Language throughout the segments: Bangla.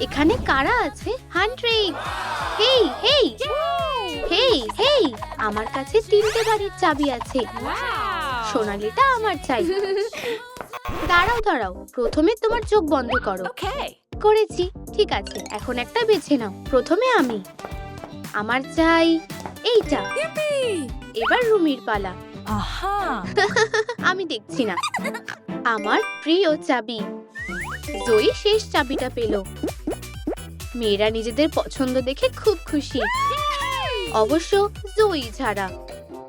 এখানে কারা আছে? হান্ট্রিক! হেই হেই হেই হেই, আমার কাছে 3টে বাড়ির চাবি আছে। সোনালিটা আমার চাই। দাঁড়াও দাঁড়াও, প্রথমে তোমার চোখ বন্ধ করো। করেছি। ঠিক আছে, এখন একটা বেছে নাও। প্রথমে আমি। আমার চাই এইটা। এবার রুমির পালা। আমি দেখছি না। আমার প্রিয় চাবি। জয়ী শেষ চাবিটা পেল। মেয়েরা নিজেদের পছন্দ দেখে খুব খুশি, অবশ্য জয়ী ছাড়া।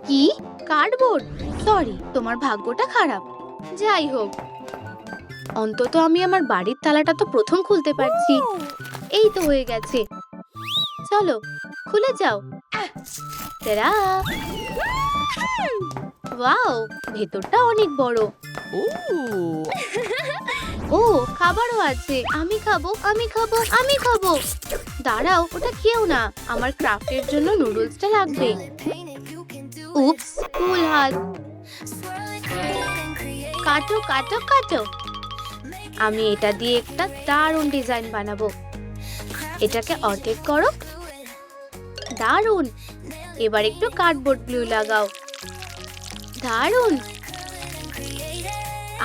কি? কার্ডবোর্ড? সরি, তোমার ভাগ্যটা খারাপ। যাই হোক, অন্তত আমি আমার বাড়ির তালাটা তো প্রথম খুলতে পারছি। এই তো হয়ে গেছে। চলো, খুলে যাও। তারা! ওয়াও, ভেতরটা অনেক বড়। ও, খাবারও আছে। আমি খাবো, আমি খাবো, আমি খাবো। দাঁড়াও, ওটা খেও না। আমার ক্রাফটের জন্য নুডলসটা লাগবে। উপস, ফুল হাত। কাটো কাটো কাটো। আমি এটা দিয়ে একটা দারুণ ডিজাইন বানাবো। এটাকে অর্ধেক করো। দারুণ। এবার একটু কার্ডবোর্ড গ্লু লাগাও। দারুণ।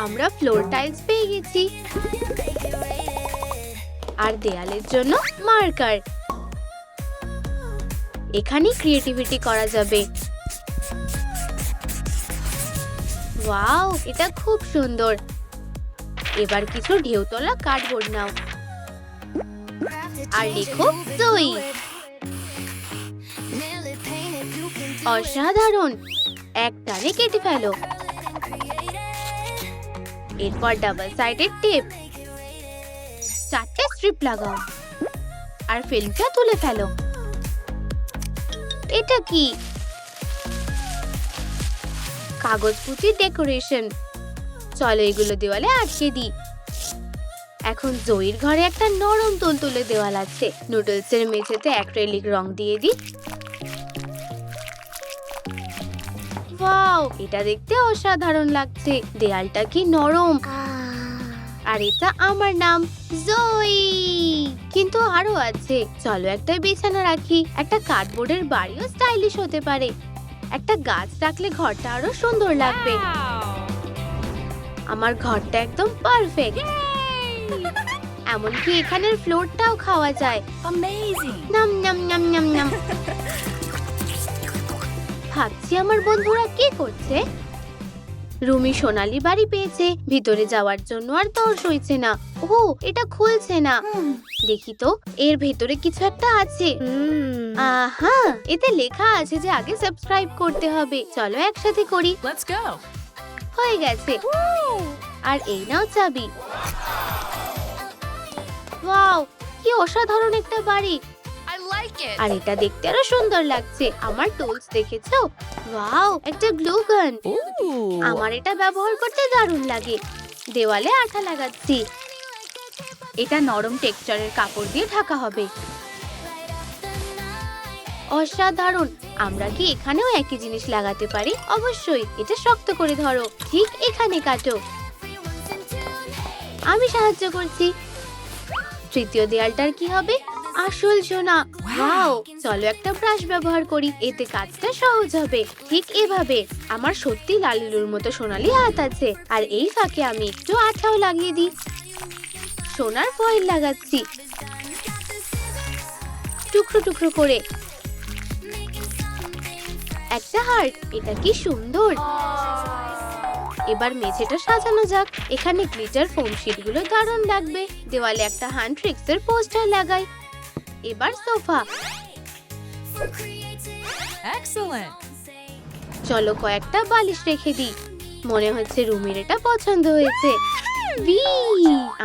আমরা ফ্লোর টাইলস পেয়ে গেছি। আর দেয়ালের জন্য মার্কার। এখানে ক্রিয়েটিভিটি করা যাবে। ওয়াও, এটা খুব সুন্দর। এবার কিছু ঢেউতলা কার্ডবোর্ড নাও আর লেখো জয়ী। অসাধারণ। একটানে কেটে ফেলো। এরপর ডাবল সাইডেড টেপ। 4টে স্ট্রিপ লাগাও আর ফিল্মটা তুলে ফেলো। এটা কি? কাগজ পুঁতি ডেকোরেশন। চলো এগুলো দেওয়ালে আটকে দিই। এখন জয়ীর ঘরে একটা নরম তুলতুলে দেওয়াল আছে। নুডলসের মেঝেতে অ্যাক্রিলিক রং দিয়ে দিই। ওয়াও, এটা দেখতে অসাধারণ লাগছে। দেয়ালটা কি নরম। আর এটা আমার নাম, জয়ী। কিন্তু আরো আছে। চলো একটা বিছানা রাখি। একটা কার্ডবোর্ডের বাড়িও স্টাইলিশ হতে পারে। একটা গাছ রাখলে ঘরটা আরো সুন্দর লাগবে। আমার ঘরটা একদম পারফেক্ট। এমনকি এখানের ফ্লোরটাও খাওয়া যায়। নাম নাম নাম নাম নাম। ভাবছি আমার বন্ধুরা কি করছে। রুমি সোনালি বাড়ি পেয়েছে। ভিতরে যাওয়ার জন্য আর তর সইছে না। ও, এটা খুলছে না। দেখি তো, এর ভেতরে কিছু একটা আছে। আহা, এতে লেখা আছে যে আগে সাবস্ক্রাইব করতে হবে। চলো একসাথে করি। হয়ে গেছে। আর এই নাও চাবি। ওয়াও, কি অসাধারণ একটা বাড়ি। আর এটা দেখতে আরো সুন্দর লাগছে। আমার টুলস দেখেছো? ওয়াও, একটা গ্লু গান। আমার এটা ব্যবহার করতে দারুণ লাগে। দেওয়ালে আঠা লাগাচ্ছি। এটা নরম টেক্সচারের কাপড় দিয়ে ঢাকা হবে। অসাধারণ। আমরা কি এখানেও একই জিনিস লাগাতে পারি? অবশ্যই। এটা শক্ত করে ধরো। ঠিক এখানে কাটো। আমি সাহায্য করছি। তৃতীয় দেয়ালটার কি হবে? আসল সোনা। ওয়াও, চলো একটা ব্রাশ ব্যবহার করি। এতে কাজটা সহজ হবে। ঠিক এভাবে। আমার সত্যি লালুর মতো সোনালি হাত আছে। আর এই ফাঁকে আমি একটু আঠাও লাগিয়ে দিই। সোনার ফয়েল লাগাচ্ছি টুকরো টুকরো করে। একটা হার্ট। এটা কি সুন্দর। এবার মেঝেটা সাজানো যাক। এখানে গ্লিটার ফোম শিটগুলো দারুণ লাগবে। দেওয়ালে একটা হান্ট্রিক্সের পোস্টার লাগাই। এবার সোফা। চলো কয়েকটা বালিশ রেখে দিই। মনে হচ্ছে রুমির এটা পছন্দ হয়েছে।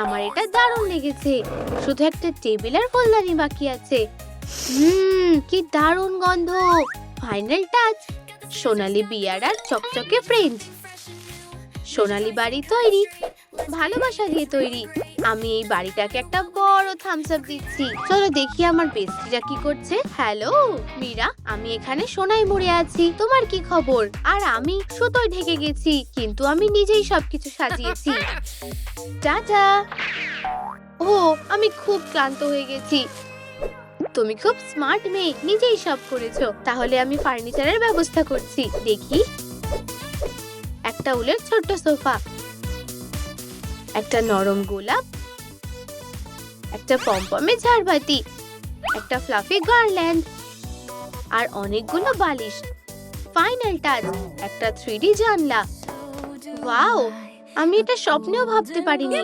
আমার এটা দারুণ লেগেছে। শুধু একটা টেবিল আর ফুলদানি বাকি আছে। কি দারুণ গন্ধ। Final touch. সোনালি বিয়ার আর চকচকে ফ্রেঞ্চ। সোনালি বাড়ি তৈরি। ভালোবাসা দিয়ে তৈরি। আমি এই বাড়িটাকে একটা বড় থামস আপ দিচ্ছি। চলো দেখি আমার বেস্টিরা কি করছে। হ্যালো মীরা, আমি এখানে সোনায় মুড়ে আছি। তোমার কি খবর? আর আমি সুতোয় ঢেকে গেছি, কিন্তু আমি নিজেই সবকিছু সাজিয়েছি। টাটা। ও, আমি খুব ক্লান্ত হয়ে গেছি। তুমি খুব স্মার্ট মেয়ে, নিজেই সব করেছো। তাহলে আমি ফার্নিচারের ব্যবস্থা করছি। দেখি, একটা উলের ছোট্ট সোফা, একটা নরম গোলাপ, একটা পমপমে ঝাড়বাতি, একটা ফ্লাফি গার্ল্যান্ড, আর অনেকগুলো বালিশ। ফাইনাল টাচ, একটা 3D জানলা। ওয়াও, আমি এটা স্বপ্নেও ভাবতে পারিনি।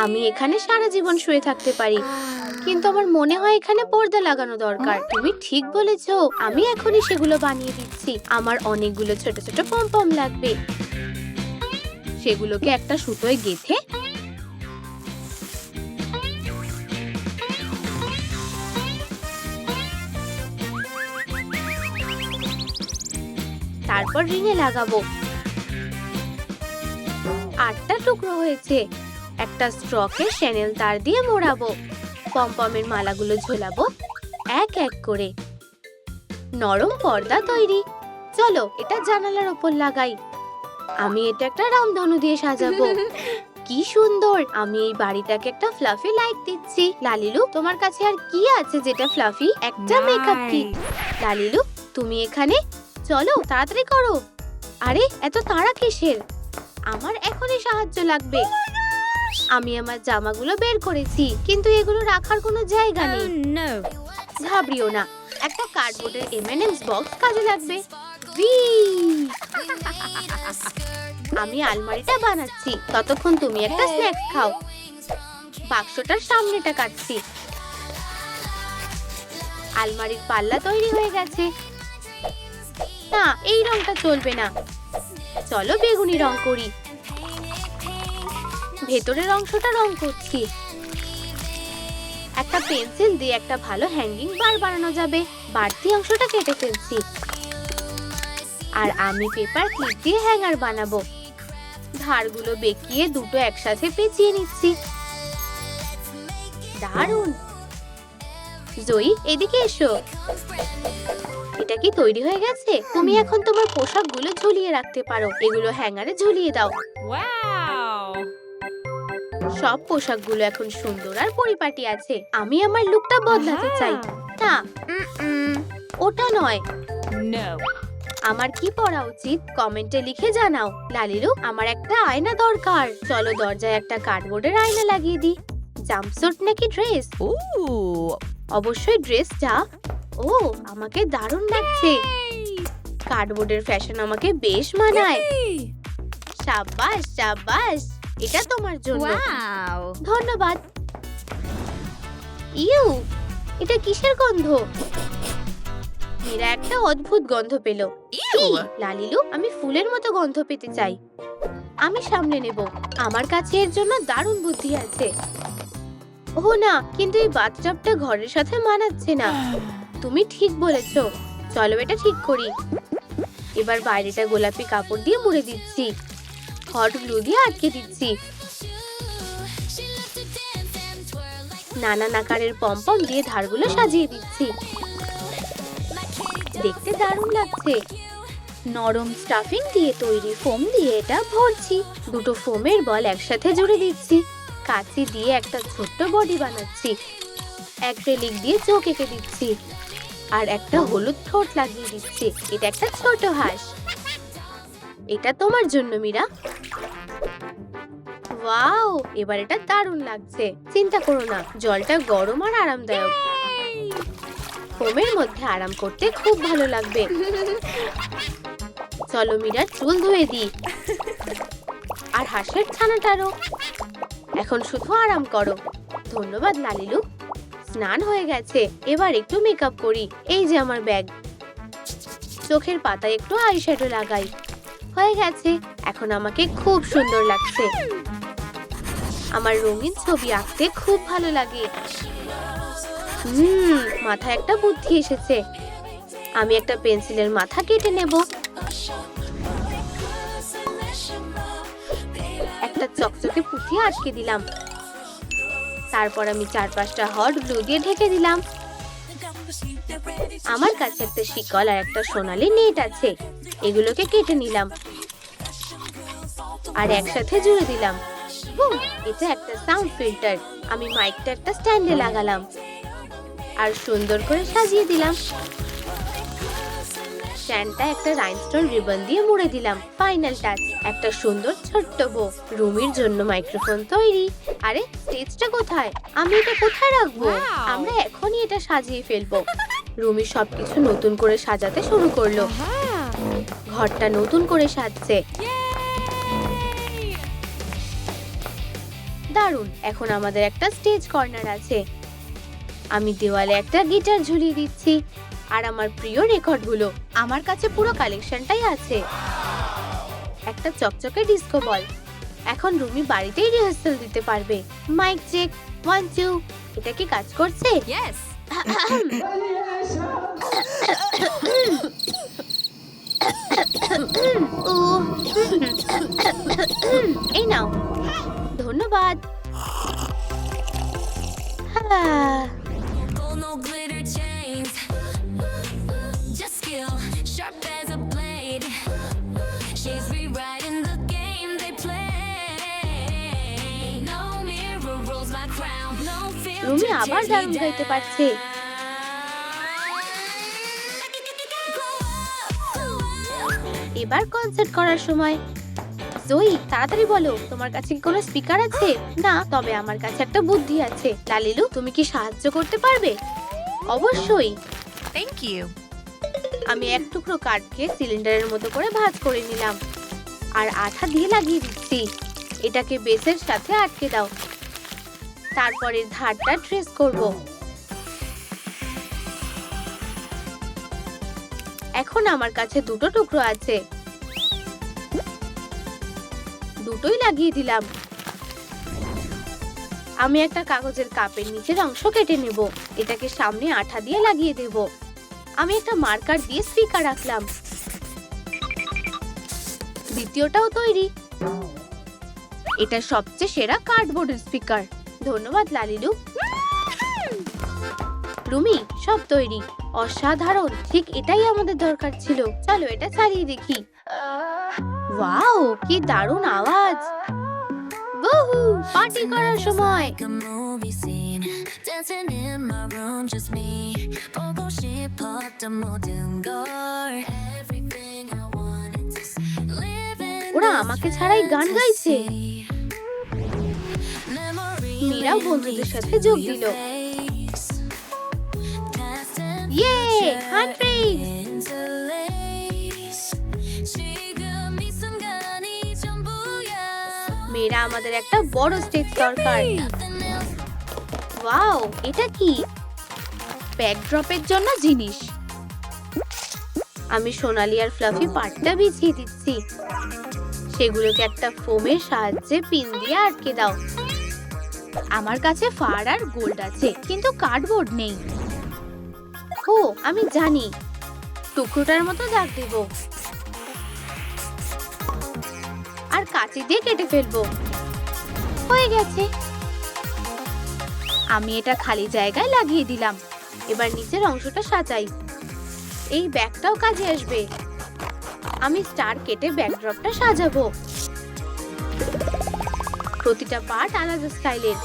আমি এখানে সারা জীবন শুয়ে থাকতে পারি, কিন্তু আমার মনে হয় এখানে পর্দা লাগানো দরকার। তুমি ঠিক বলেছো, আমি এখনই সেগুলো বানিয়ে দিচ্ছি। আমার অনেকগুলো ছোট ছোট পমপম লাগবে। সেগুলোকে একটা সুতোয় গেঁথে তারপর রিংয়ে লাগাবো। 8টা টুকরো হয়েছে। একটা স্ট্রকে শ্যানেল তার দিয়ে মোড়াবো। পমপমের মালাগুলো ঝোলাবো এক এক করে। নরম পর্দা তৈরি। চলো এটা জানালার উপর লাগাই। আমি এটা একটা রামধনু দিয়ে সাজাবো। কি সুন্দর! আমি এই বাড়িটাকে একটা ফ্লাফি লাইট দিচ্ছি। লালিলু, তোমার কাছে আর কি আছে যেটা ফ্লাফি? একটা মেকআপ কিট। লালিলু, তুমি এখানে? চলো তাড়াতাড়ি করো। আরে এত তাড়া কিসের? আমার এখনই সাহায্য লাগবে। আমি আমার জামাগুলো বের করেছি, কিন্তু এগুলো রাখার কোনো জায়গা নেই। ঘাবড়িও না, একটা কার্ডবোর্ডের M&M's বক্স কাজে লাগবে। আমি আলমারিটা বানাচ্ছি, ততক্ষণ তুমি একটা স্ন্যাক্স খাও। বাক্সটার সামনেটা কাটছি। আলমারির পাল্লা তৈরি হয়ে গেছে। না, এই রংটা চলবে না। চলো বেগুনি রং করি। ভেতরের অংশটা রং করছি। একটা পেন্সিল দিয়ে একটা ভালো হ্যাঙ্গিং বার বানানো যাবে। বাড়তি অংশটা কেটে ফেলছি। আর আমি পেপার ক্লিপ দিয়ে হ্যাঙ্গার বানাবো। ধারগুলো বেঁকিয়ে দুটো একসাথে পেঁচিয়ে নিচ্ছি। দারুণ! জয়ী, এদিকে এসো। এটা কি তৈরি হয়ে গেছে? তুমি এখন তোমার পোশাকগুলো ঝুলিয়ে রাখতে পারো। এগুলো হ্যাঙ্গারে ঝুলিয়ে দাও। সব পোশাকগুলো এখন সুন্দর আর পরিপাটি আছে। আমি আমার লুকটা বদলাতে চাই। না, ওটা নয়। আমার কি পরা উচিত? কমেন্টে লিখে জানাও। লালিলু, আমার একটা আয়না দরকার। চলো দরজায় একটা কার্ডবোর্ডের আয়না লাগিয়ে দিই। জাম্পস্যুট নাকি ড্রেস? অবশ্যই ড্রেসটা। ও, আমাকে দারুণ লাগছে। কার্ডবোর্ডের ফ্যাশন আমাকে বেশ মানায়। সাবাস সাবাস, এটা তোমার জন্য। ধন্যবাদ। ইউ, এটা কিসের গন্ধ? মীরা একটা অদ্ভুত গন্ধ পেল। লালিলু, আমি ফুলের মতো গন্ধ পেতে চাই। আমি সামনে নেব। আমার কাছে এর জন্য দারুণ বুদ্ধি আছে। ও না, কিন্তু এই বাথটাবটা ঘরের সাথে মানাচ্ছে না। তুমি ঠিক বলেছো। চলো এটা ঠিক করি। এবার বাইরেটা গোলাপি কাপড় দিয়ে মুড়ে দিচ্ছি। হট গ্লু দিয়ে আটকে দিচ্ছি। নানান আকারের পমপম দিয়ে ধারগুলো সাজিয়ে দিচ্ছি। দেখতে দারুণ লাগছে। নরম স্টাফিং দিয়ে তৈরি ফোম দিয়ে এটা ভরছি। দুটো ফোমের বল একসাথে জুড়ে দিচ্ছি। কাঁচি দিয়ে একটা ছোট্ট বডি বানাচ্ছি। অ্যাক্রিলিক দিয়ে চোখ এঁকে দিচ্ছি। আর একটা হলুদ ঠোঁট লাগিয়ে দিচ্ছি। এটা একটা ছোট হাঁস। এটা তোমার জন্য মীরা। ওয়াও, এবার এটা দারুণ লাগছে। চিন্তা করো না, জলটা গরম আর আরামদায়ক। ফোমের মধ্যে আরাম করতে খুব ভালো লাগবে। চলো মীরার চুল ধুয়ে দিই। আর হাঁসের ছানাটারও। এখন শুধু আরাম করো। ধন্যবাদ লালিলু। স্নান হয়ে গেছে, এবার একটু মেকআপ করি। এই যে আমার ব্যাগ। চোখের পাতায় একটু আইশ্যাডো লাগাই। হয়ে গেছে, এখন আমাকে খুব সুন্দর লাগছে। আমার রঙিন ছবি আঁকতে খুব ভালো লাগে। মাথায় একটা বুদ্ধি এসেছে। আমি একটা পেন্সিলের মাথা কেটে নেব। একটা চকচকে পুঁথি আটকে দিলাম। তারপর আমি চারপাশটা হট গ্লু দিয়ে ঢেকে দিলাম। আমার কাছে একটা শিকল আর একটা সোনালী নেট আছে। এগুলোকে কেটে নিলাম আর একসাথে জুড়ে দিলাম। দেখবো? এটা একটা সাউন্ড ফিল্টার। আমি মাইকটা একটা স্ট্যান্ডে লাগালাম আর সুন্দর করে সাজিয়ে দিলাম। স্ট্যান্ডটা একটা রাইনস্টোন রিবন দিয়ে মুড়ে দিলাম। ফাইনাল টাচ, একটা সুন্দর ছোট্ট বো। রুমির জন্য মাইক্রোফোন তৈরি। আরে স্টেজটা কোথায়? আমি এটা কোথায় রাখবো? আমরা এখনই এটা সাজিয়ে ফেলবো। রুমি সবকিছু নতুন করে সাজাতে শুরু করলো। ঘরটা নতুন করে সাজছে। দারুণ, এখন আমাদের একটা স্টেজ কর্নার আছে। আমি দেওয়ালে একটা গিটার ঝুলিয়ে দিচ্ছি আর আমার প্রিয় রেকর্ডগুলো। আমার কাছে পুরো কালেকশনটাই আছে। একটা চকচকে ডিস্কো বল। এখন রুমি বাড়িতেই রিহার্সাল দিতে পারবে। Mic check, 1 2। এটা কি কাজ করছে? Yes. এই নাও। ধন্যবাদ। Gold, no glitter chains. Just skill, sharp as a blade. She's rewriting the game they play. No mirror rules my crown. No filter Rumi আবার tears me গান গাইতে পারছে। down. এবার কনসার্ট করার সময়। জয়ী, তাড়াতাড়ি বলো, তোমার কাছে কি কোনো স্পিকার আছে? না, তবে আমার কাছে একটা বুদ্ধি আছে। লালিলু, তুমি কি সাহায্য করতে পারবে? অবশ্যই। Thank you. আমি এক টুকরো কাঠকে সিলিন্ডারের মতো করে ভাঁজ করে নিলাম আর আঠা দিয়ে লাগিয়ে দিচ্ছি। এটাকে বেসের সাথে আটকে দাও। তারপরে ধারটা ট্রেস করব। এখন আমার কাছে দুটো টুকরো আছে। দুটোই লাগিয়ে দিলাম। আমি একটা কাগজের কাপের নিচের অংশ কেটে নেব। এটাকে সামনে আঠা দিয়ে লাগিয়ে দেব। আমি একটা মার্কার দিয়ে স্পিকার রাখলাম। দ্বিতীয়টাও তৈরি। এটা সবচেয়ে সেরা কার্ডবোর্ডের স্পিকার। ধন্যবাদ লালিলু। রুমি, সব তৈরি। অসাধারণ, ঠিক এটাই আমাদের দরকার ছিল। চলো এটা চালিয়ে দেখি। ওয়াও, কি দারুণ আওয়াজ। বহু পার্টি করার সময়। Like a movie scene, dancing in my room, just me. 보고 싶었던 모든 걸, everything I wanted to see. Living ওরা this আমাকে ছাড়াই গান গাইছে। fantasy. Memory মীরাও বন্ধুদের সাথে যোগ দিল। face. Past and ইয়ে, future হান্ট্রিক্স। interlace. 지금 이 순간이 전부야. মেয়েরা আমাদের একটা বড় স্টেজ দরকার। Nothing else. ওয়াও, এটা কি? ব্যাকড্রপের জন্য জিনিস। আমি সোনালি আর ফ্লাফি পার্টটা বিছিয়ে দিচ্ছি। সেগুলোকে একটা ফোমের সাহায্যে পিন দিয়ে আটকে দাও। আমার কাছে ফার আর গোল্ড আছে, কিন্তু কার্ডবোর্ড নেই। ও, আমি জানি। টুকরোটার মতো দাগ দেব আর কাঁচি দিয়ে কেটে ফেলবো। হয়ে গেছে। আমি এটা খালি জায়গায় লাগিয়ে দিলাম। এবার নিচের অংশটা সাজাই। এই ব্যাগটাও কাজে আসবে। আমি স্টার কেটে ব্যাকড্রপটা সাজাবো। প্রতিটা পার্ট আলাদা স্টাইলের।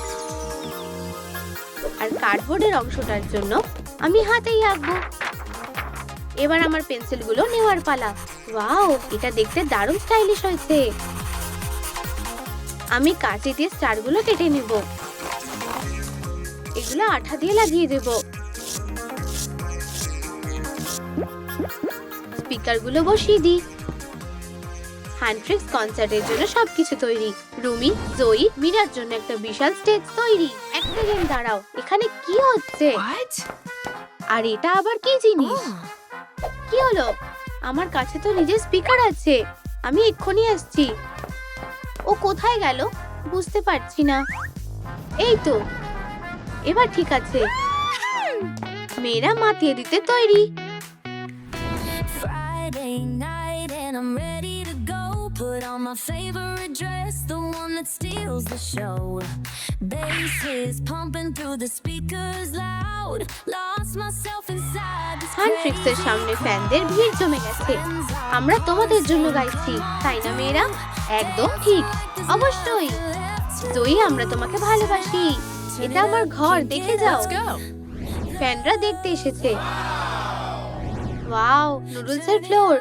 আর কার্ডবোর্ডের অংশটার জন্য আমি হাতেই আঁকবো। এবার আমার পেন্সিলগুলো নেওয়ার পালা। ওয়াও, এটা দেখতে দারুণ স্টাইলিশ হয়েছে। আমি কাঁচি দিয়ে স্টারগুলো কেটে নেব। এগুলো আঠা দিয়ে লাগিয়ে দেব। স্পিকারগুলো বসিয়ে দিই। হ্যান্ডট্রিক্স কনসার্টের জন্য সবকিছু তৈরি। রুমি, জয়ী, মীরার জন্য একটা বিশাল স্টেজ তৈরি। এক সেকেন্ড দাঁড়াও, এখানে কি হচ্ছে? What? আর এটা আবার কি জিনিস? কি হলো? আমার কাছে তো নিজের স্পিকার আছে। আমি এক্ষুনি আসছি। ও কোথায় গেল? বুঝতে পারছি না। এই তো, এবার ঠিক আছে। মেয়েরা মাতিয়ে দিতে তৈরি। Friday night and I'm ready to go. Put on my favorite dress, the one that steals the show. Bass is pumping through the speakers loud. Lost myself inside this হ্যান্ডট্রিক্সের সামনে ফ্যানদের ভিড় জমে গেছে। আমরা তোমাদের জন্য গাইছি, তাই না মেয়েরা? একদম ঠিক, অবশ্যই। জয়ী, আমরা তোমাকে ভালোবাসি। এটা আমার ঘর, দেখে যাও। Let's go. ফ্যানরা দেখতে এসেছে। ওয়াও, নুডলসের ফ্লোর।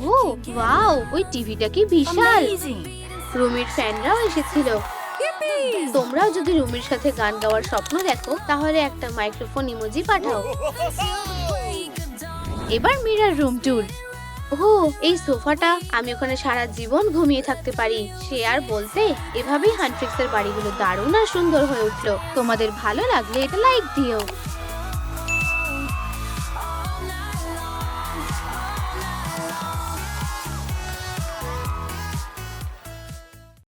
ও ওয়াও, ওই টিভিটা কি বিশাল। Amazing. রুমির ফ্যানরাও এসেছিল। তোমরাও যদি রুমির সাথে গান গাওয়ার স্বপ্ন দেখো তাহলে একটা মাইক্রোফোন ইমোজি পাঠাও। এবার মিরার রুম ট্যুর। ও এই সোফাটা, আমি ওখানে সারা জীবন ঘুমিয়ে থাকতে পারি। সে আর বলতে, এভাবেই হান্ট্রিক্সের বাড়িগুলো দারুণ আর সুন্দর হয়ে উঠলো। তোমাদের ভালো লাগলে এটা লাইক দিও।